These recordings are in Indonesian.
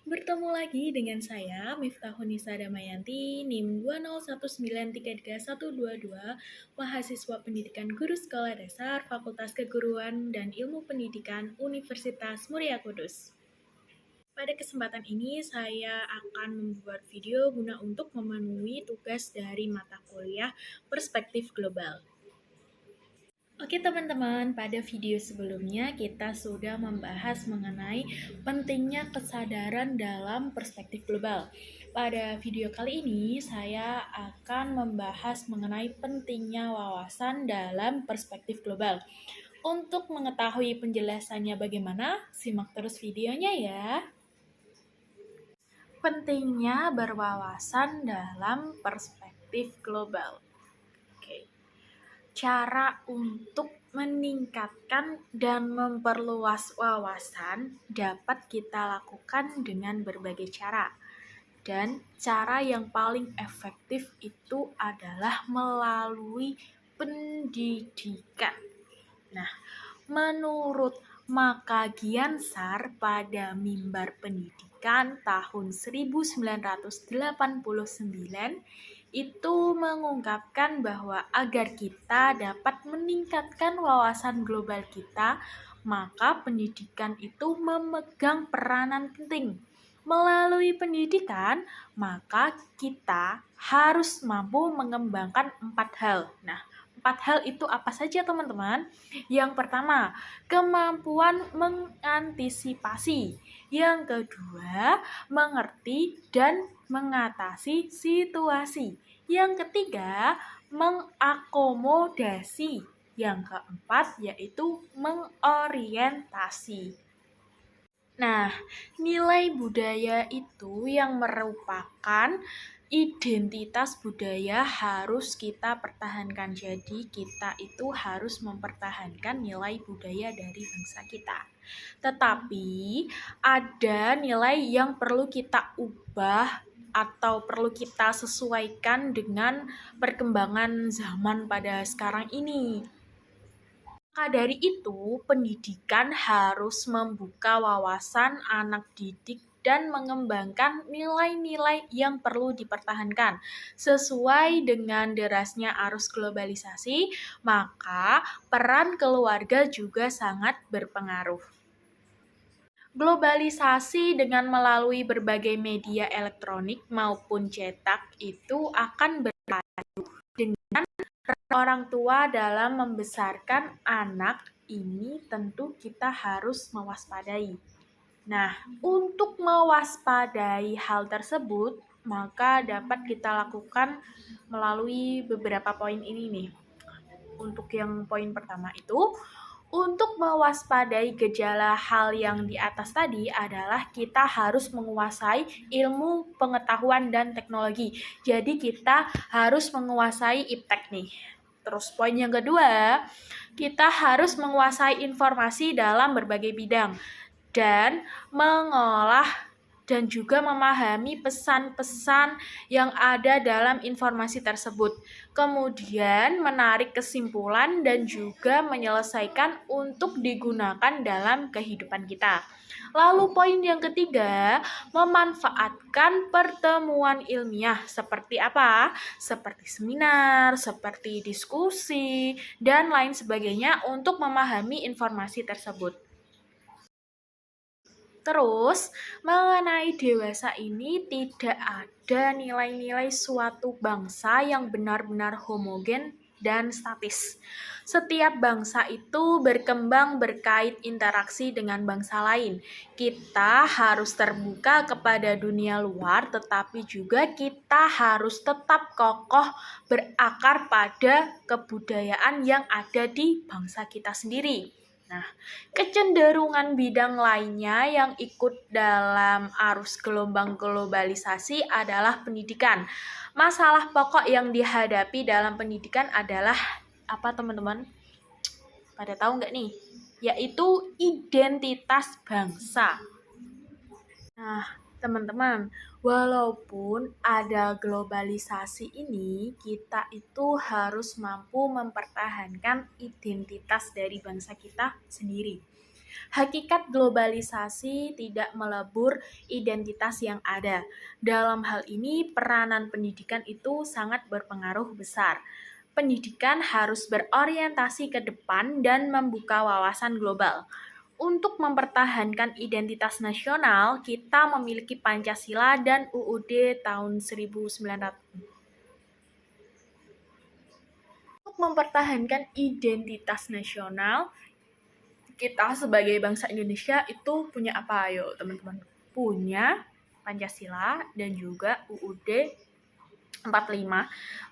Bertemu lagi dengan saya, Miftahunisa Damayanti, NIM 201933122, mahasiswa pendidikan guru sekolah dasar Fakultas Keguruan dan Ilmu Pendidikan Universitas Muria Kudus. Pada kesempatan ini, saya akan membuat video guna untuk memenuhi tugas dari mata kuliah Perspektif Global. Oke teman-teman, pada video sebelumnya kita sudah membahas mengenai pentingnya kesadaran dalam perspektif global. Pada video kali ini saya akan membahas mengenai pentingnya wawasan dalam perspektif global. Untuk mengetahui penjelasannya bagaimana, simak terus videonya ya. Pentingnya berwawasan dalam perspektif global. Oke. Cara untuk meningkatkan dan memperluas wawasan dapat kita lakukan dengan berbagai cara. Dan cara yang paling efektif itu adalah melalui pendidikan. Nah, menurut Maka Giansar pada Mimbar Pendidikan tahun 1989 itu mengungkapkan bahwa agar kita dapat meningkatkan wawasan global kita, maka pendidikan itu memegang peranan penting. Melalui pendidikan, maka kita harus mampu mengembangkan 4 hal. Nah, 4 hal itu apa saja teman-teman? Yang pertama, kemampuan mengantisipasi. Yang kedua, mengerti dan mengatasi situasi. Yang ketiga, mengakomodasi. Yang keempat, yaitu mengorientasi. Nah, nilai budaya itu yang merupakan identitas budaya harus kita pertahankan. Jadi kita itu harus mempertahankan nilai budaya dari bangsa kita. Tetapi ada nilai yang perlu kita ubah atau perlu kita sesuaikan dengan perkembangan zaman pada sekarang ini. Maka dari itu, pendidikan harus membuka wawasan anak didik dan mengembangkan nilai-nilai yang perlu dipertahankan. Sesuai dengan derasnya arus globalisasi, maka peran keluarga juga sangat berpengaruh. Globalisasi dengan melalui berbagai media elektronik maupun cetak itu akan berpadu dengan orang tua dalam membesarkan anak ini tentu kita harus mewaspadai. Nah, untuk mewaspadai hal tersebut, maka dapat kita lakukan melalui beberapa poin ini nih. Untuk yang poin pertama itu, untuk mewaspadai gejala hal yang di atas tadi adalah kita harus menguasai ilmu pengetahuan dan teknologi. Jadi kita harus menguasai iptek nih. Terus poin yang kedua, kita harus menguasai informasi dalam berbagai bidang dan mengolah dan juga memahami pesan-pesan yang ada dalam informasi tersebut. Kemudian menarik kesimpulan dan juga menyelesaikan untuk digunakan dalam kehidupan kita. Lalu poin yang ketiga, memanfaatkan pertemuan ilmiah seperti apa? Seperti seminar, seperti diskusi, dan lain sebagainya untuk memahami informasi tersebut. Terus, mengenai dewasa ini tidak ada nilai-nilai suatu bangsa yang benar-benar homogen dan statis. Setiap bangsa itu berkembang berkait interaksi dengan bangsa lain. Kita harus terbuka kepada dunia luar, tetapi juga kita harus tetap kokoh berakar pada kebudayaan yang ada di bangsa kita sendiri. Nah, kecenderungan bidang lainnya yang ikut dalam arus gelombang globalisasi adalah pendidikan. Masalah pokok yang dihadapi dalam pendidikan adalah apa teman-teman? Pada tahu nggak nih? Yaitu identitas bangsa. Nah, teman-teman, walaupun ada globalisasi ini, kita itu harus mampu mempertahankan identitas dari bangsa kita sendiri. Hakikat globalisasi tidak melebur identitas yang ada. Dalam hal ini, peranan pendidikan itu sangat berpengaruh besar. Pendidikan harus berorientasi ke depan dan membuka wawasan global. Untuk mempertahankan identitas nasional, kita memiliki Pancasila dan UUD tahun 1900. Untuk mempertahankan identitas nasional, kita sebagai bangsa Indonesia itu punya apa? Ayo teman-teman. Punya Pancasila dan juga UUD 45.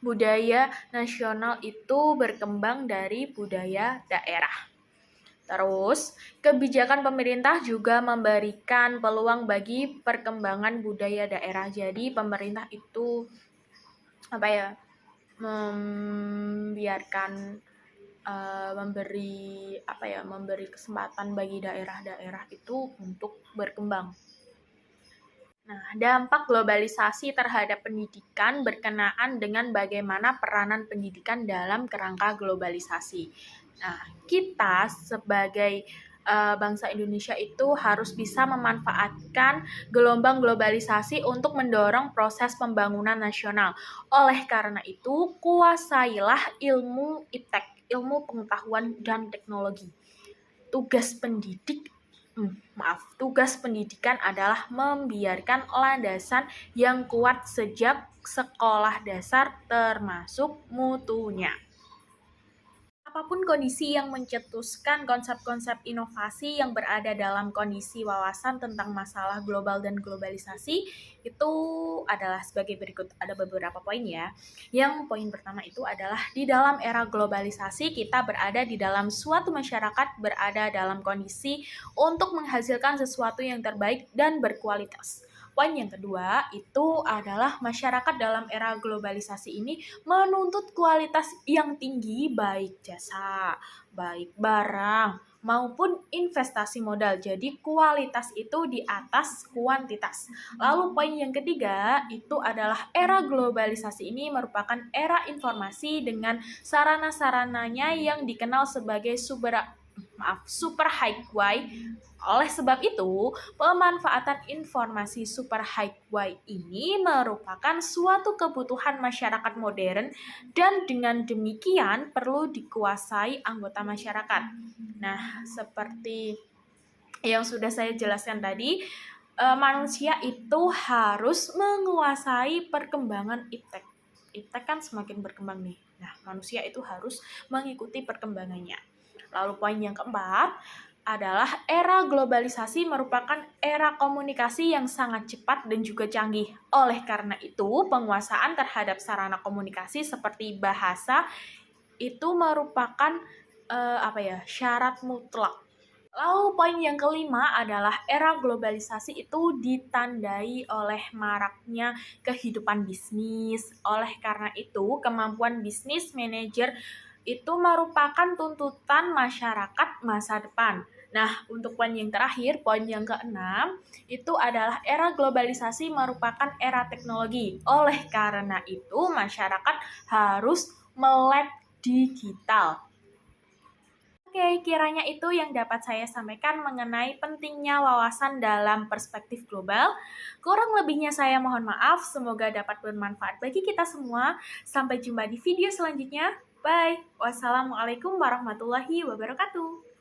Budaya nasional itu berkembang dari budaya daerah. Terus, kebijakan pemerintah juga memberikan peluang bagi perkembangan budaya daerah. Jadi, pemerintah itu membiarkan memberi kesempatan bagi daerah-daerah itu untuk berkembang. Nah, dampak globalisasi terhadap pendidikan berkenaan dengan bagaimana peranan pendidikan dalam kerangka globalisasi. Nah, kita sebagai bangsa Indonesia itu harus bisa memanfaatkan gelombang globalisasi untuk mendorong proses pembangunan nasional. Oleh karena itu, kuasailah ilmu iptek, ilmu pengetahuan dan teknologi. Tugas pendidikan adalah membiarkan landasan yang kuat sejak sekolah dasar termasuk mutunya. Apapun kondisi yang mencetuskan konsep-konsep inovasi yang berada dalam kondisi wawasan tentang masalah global dan globalisasi itu adalah sebagai berikut. Ada beberapa poin ya. Yang poin pertama itu adalah di dalam era globalisasi kita berada di dalam suatu masyarakat berada dalam kondisi untuk menghasilkan sesuatu yang terbaik dan berkualitas. Poin yang kedua itu adalah masyarakat dalam era globalisasi ini menuntut kualitas yang tinggi baik jasa, baik barang, maupun investasi modal. Jadi kualitas itu di atas kuantitas. Lalu poin yang ketiga itu adalah era globalisasi ini merupakan era informasi dengan sarana-sarananya yang dikenal sebagai super highway. Oleh sebab itu, pemanfaatan informasi super highway ini merupakan suatu kebutuhan masyarakat modern dan dengan demikian perlu dikuasai anggota masyarakat. Nah, seperti yang sudah saya jelaskan tadi, manusia itu harus menguasai perkembangan iptek. Iptek kan semakin berkembang nih. Nah, manusia itu harus mengikuti perkembangannya. Lalu poin yang keempat adalah era globalisasi merupakan era komunikasi yang sangat cepat dan juga canggih. Oleh karena itu, penguasaan terhadap sarana komunikasi seperti bahasa itu merupakan syarat mutlak. Lalu poin yang kelima adalah era globalisasi itu ditandai oleh maraknya kehidupan bisnis. Oleh karena itu, kemampuan bisnis manajer itu merupakan tuntutan masyarakat masa depan. Nah, untuk poin yang terakhir, poin yang keenam, itu adalah era globalisasi merupakan era teknologi. Oleh karena itu, masyarakat harus melek digital. Oke, kiranya itu yang dapat saya sampaikan mengenai pentingnya wawasan dalam perspektif global. Kurang lebihnya saya mohon maaf, semoga dapat bermanfaat bagi kita semua. Sampai jumpa di video selanjutnya. Bye. Wassalamualaikum warahmatullahi wabarakatuh.